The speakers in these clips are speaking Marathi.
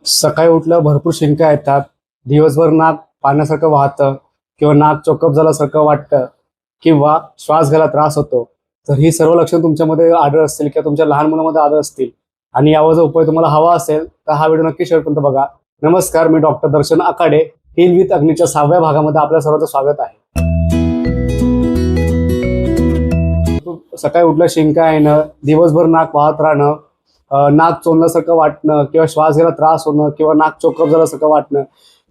सकाळी उठल्यावर भरपूर शिंका येतात. दिवसभर नाक पाण्यासारखं वाहतं किंवा नाक चोकअप झाल्यासारखं वाटतं किंवा श्वास घ्यायला त्रास होतो. तर ही सर्व लक्षणं तुमच्यामध्ये आढळ असतील किंवा तुमच्या लहान मुलामध्ये आढळ असतील आणि यावर जर उपाय तुम्हाला हवा असेल तर हा व्हिडिओ नक्की शेवटपर्यंत बघा. नमस्कार, मी डॉक्टर दर्शन आखाडे. हील विथ अग्नीच्या 6व्या भागामध्ये आपल्या सर्वांचं स्वागत आहे. सकाळी उठल्या शिंका येणं, दिवसभर नाक वाहत राहणं, नाक चोंदल्यासारखं वाटणं किंवा श्वास घ्यायला त्रास होणं किंवा नाक चोकअप झाल्यासारखं वाटणं,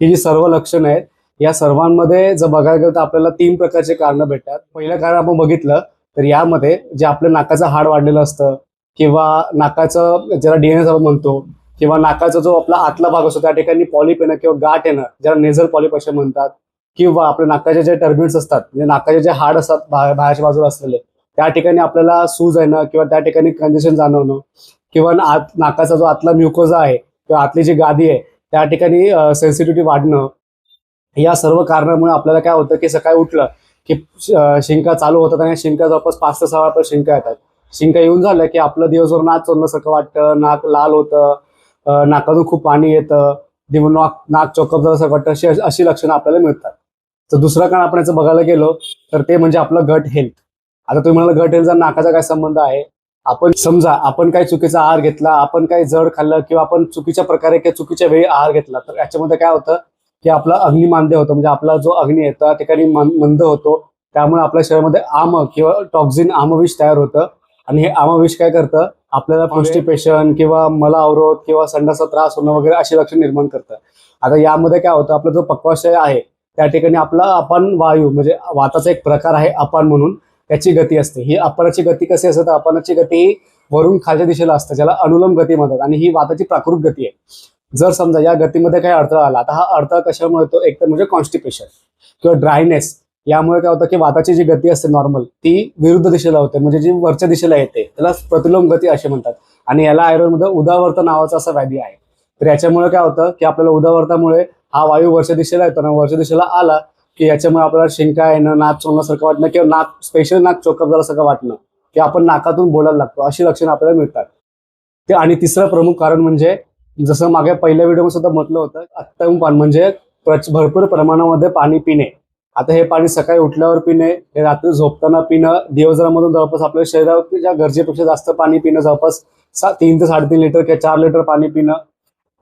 ही जी सर्व लक्षणं आहेत या सर्वांमध्ये जर बघायला गेलं तर आपल्याला 3 प्रकारचे कारणं भेटतात. पहिलं कारण आपण बघितलं तर यामध्ये जे आपलं नाकाचं हाड वाढलेलं असतं किंवा नाकाचं ज्याला डीएनएस आपण म्हणतो किंवा नाकाचा जो आपला आतला भाग असतो त्या ठिकाणी पॉलिप येणं किंवा गाठ येणं, ज्याला नेझल पॉलिप असे म्हणतात, किंवा आपल्या नाकाचे जे टर्बिन्स असतात म्हणजे नाकाचे जे हाड असतात बाहेरच्या बाजूला असलेले त्या ठिकाणी आपल्याला सूज येणं किंवा त्या ठिकाणी कंजेशन जाणवणं किंवा नाकाचा जो आतला म्युकोजा आहे किंवा आतली जी गादी आहे त्या ठिकाणी सेन्सिटिव्हिटी वाढणं, या सर्व कारणामुळे आपल्याला काय होतं की सकाळी उठलं की शिंका चालू होतात आणि शिंका जवळपास 5 ते 6 वेळा शिंका येतात. शिंका येऊन झाल्या की आपलं दिवसभर नाक चोरल्यासारखं वाटतं, नाक लाल होतं, नाकातून खूप पाणी येतं, नाक चोकअप झाल्यासारखं वाटतं, अशी लक्षणं आपल्याला मिळतात. तर दुसरं कारण आपण याचं बघायला गेलो तर ते म्हणजे आपलं गट हेल्थ. आता तुम्ही म्हणाला गट हेल्थचा नाकाचा काय संबंध आहे. आपण समजा आपण काही चुकीचा आहार घेतला, आपण काही जड खाल्लं किंवा आपण चुकीच्या प्रकारे किंवा चुकीच्या वेळी आहार घेतला तर याच्यामध्ये काय होतं की आपला अग्निमांद्य होतं, म्हणजे आपला जो अग्नी आहे त्या ठिकाणी मंद होतो. त्यामुळे आपल्या शरीरामध्ये आम किंवा टॉक्झिन आमविष तयार होतं आणि हे आमविष काय करतं आपल्याला कॉन्स्टिपेशन किंवा मल अवरोध किंवा संडासचा त्रास होणं वगैरे अशी लक्षणं निर्माण करतं. आता यामध्ये काय होतं, आपला जो पक्वाशय आहे त्या ठिकाणी आपला अपान वायू म्हणजे वाताचा एक प्रकार आहे अपान म्हणून, त्याची गती असते. ही अपनाची गती कशी असते तर अपनाची गती ही वरून खालच्या दिशेला असते, ज्याला अनुलोम गती म्हणतात, आणि ही वाताची प्राकृत गती आहे. जर समजा या गतीमध्ये काही अडथळा आला तर हा अडथळा कशामुळे येतो, एक तर म्हणजे कॉन्स्टिपेशन किंवा ड्रायनेस. यामुळे काय होतं की वाताची जी गती असते नॉर्मल ती विरुद्ध दिशेला होते, म्हणजे जी वरच्या दिशेला येते त्याला प्रतिलोम गती असे म्हणतात, आणि याला आयुर्वेदमध्ये उदावर्त नावाचा असा व्याधी आहे. तर याच्यामुळे काय होतं की आपल्याला उदावर्तामुळे हा वायू वरच्या दिशेला येतो ना, वरच्या दिशेला आला की याच्यामुळे आपल्याला शिंका येणं, नाक चोंदल्यासारखं वाटणं किंवा नाक स्पेशल नाक चोकअप झाल्यासारखं वाटणं की आपण नाकातून बोलायला लागतो, अशी लक्षणं आपल्याला मिळतात. ते आणि तिसरं प्रमुख कारण म्हणजे जसं मागे पहिल्या व्हिडिओमध्ये सुद्धा म्हटलं होतं, अत्यंत पान म्हणजे भरपूर प्रमाणामध्ये पाणी पिणे. आता हे पाणी सकाळी उठल्यावर पिणे, हे रात्री झोपताना पिणं, दिवसभरामधून जवळपास आपल्या शरीराच्या गरजेपेक्षा जास्त पाणी पिणं, जवळपास 3 ते 3.5 लिटर किंवा 4 लिटर पाणी पिणं,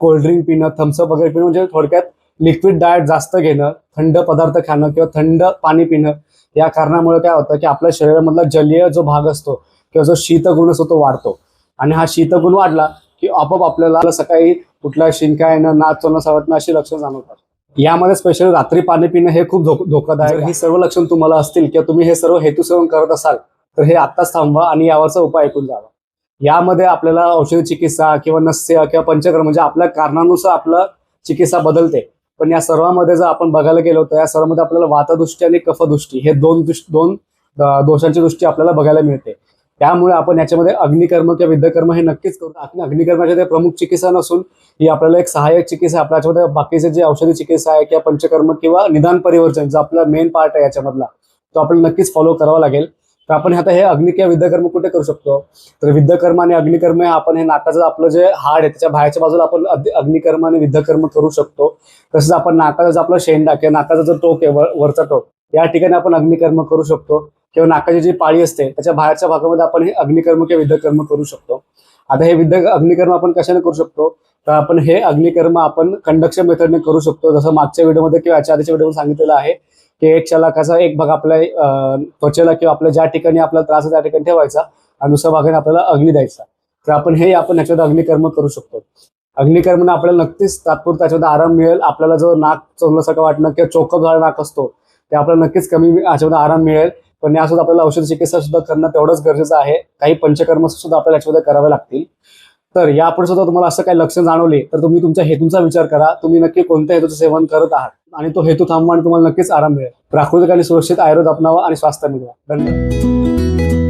कोल्ड्रिंक पिणं, थम्सअप वगैरे पिणं, म्हणजे थोडक्यात लिक्विड डाएट जास्त घेणं, थंड पदार्थ खाणं किंवा थंड पाणी पिणं, या कारणामुळे काय होतं की आपल्या शरीरामधला जलीय जो भाग असतो किंवा जो शीतगुण असतो तो वाढतो, आणि हा शीतगुण वाढला की आपोआप आपल्याला सकाळी कुठला शिंका येणं, नाक चोरणं वाटणं अशी लक्षणं जाणवतात. यामध्ये स्पेशली रात्री पाणी पिणं हे खूप धोकादायक आहे. ही सर्व लक्षणं तुम्हाला असतील किंवा तुम्ही हे सर्व हेतुसेवन करत असाल तर हे आत्ताच थांबवा आणि यावरचा उपाय ऐकून जावा. यामध्ये आपल्याला औषधी चिकित्सा किंवा नस्य किंवा पंचकर्म म्हणजे आपल्या कारणानुसार आपलं चिकित्सा बदलते, पण या सर्वांमध्ये जर आपण बघायला गेलो तर या सर्वांमध्ये आपल्याला वातदृष्टी आणि कफदृष्टी हे दोन दोषांची दृष्टी आपल्याला बघायला मिळते. त्यामुळे आपण याच्यामध्ये अग्निकर्म किंवा विद्धकर्म हे नक्कीच करू. अग्निकर्माचे ते प्रमुख चिकित्सा नसून ही आपल्याला एक सहाय्यक चिकित्सा, आपल्या याच्यामध्ये बाकीचे जे औषधी चिकित्सा आहे किंवा पंचकर्म किंवा निदान परिवर्तन जो आपला मेन पार्ट आहे याच्यामधला, तो आपल्याला नक्कीच फॉलो करावा लागेल. तर आपण आता हे अग्नि किंवा विद्धकर्म कुठे करू शकतो, तर विद्धकर्म आणि अग्निकर्म आपण हे नाकाचं आपलं जे हाड आहे त्याच्या बाहेरच्या बाजूला आपण अग्निकर्म आणि विद्धकर्म करू शकतो. तसंच आपण नाकाचा जो आपला शेंडा किंवा नाकाचा जो टोक आहे वरचा टोक या ठिकाणी आपण अग्निकर्म करू शकतो, किंवा नाकाची जी पाळी असते त्याच्या बाहेरच्या भागामध्ये आपण हे अग्निकर्म किंवा विद्धकर्म करू शकतो. आता हे अग्निकर्म आपण कशाने करू शकतो, तर आपण हे अग्निकर्म आपण कंडक्शन मेथडने करू शकतो, जसं मागच्या व्हिडिओमध्ये किंवा याच्या आधीच्या व्हिडिओमध्ये सांगितलेलं आहे की एक शलाकाचा एक भाग आपल्या त्वचेला किंवा आपल्या ज्या ठिकाणी आपल्याला त्रास आहे त्या ठिकाणी ठेवायचा आणि दुसऱ्या भागाने आपल्याला अग्नी द्यायचा. तर आपण याच्यामध्ये अग्निकर्म करू शकतो. अग्निकर्माने आपल्याला नक्कीच तात्पुरता याच्यामध्ये आराम मिळेल. आपल्याला जो नाक चोरल्यासारखं वाटणं किंवा चोकअप झालेला नाक असतो ते आपल्याला नक्कीच कमी याच्यामध्ये आराम मिळेल. पण यासुद्धा आपल्याला औषध चिकित्सा सुद्धा करणं तेवढंच गरजेचं आहे. काही पंचकर्म सुद्धा आपल्याला याच्यामध्ये करावे लागतील. तर यापुढे सुद्धा तुम्हाला असं काही लक्षण जाणवले तर तुम्ही तुमच्या हेतूचा विचार करा, तुम्ही नक्की कोणत्या हेतूचं सेवन करत आहात आणि तो हेतू थांबवा आणि तुम्हाला नक्कीच आराम मिळेल. प्राकृतिक आणि सुरक्षित आयुर्वेद अपनावा आणि स्वास्थ्य मिळवा. धन्यवाद.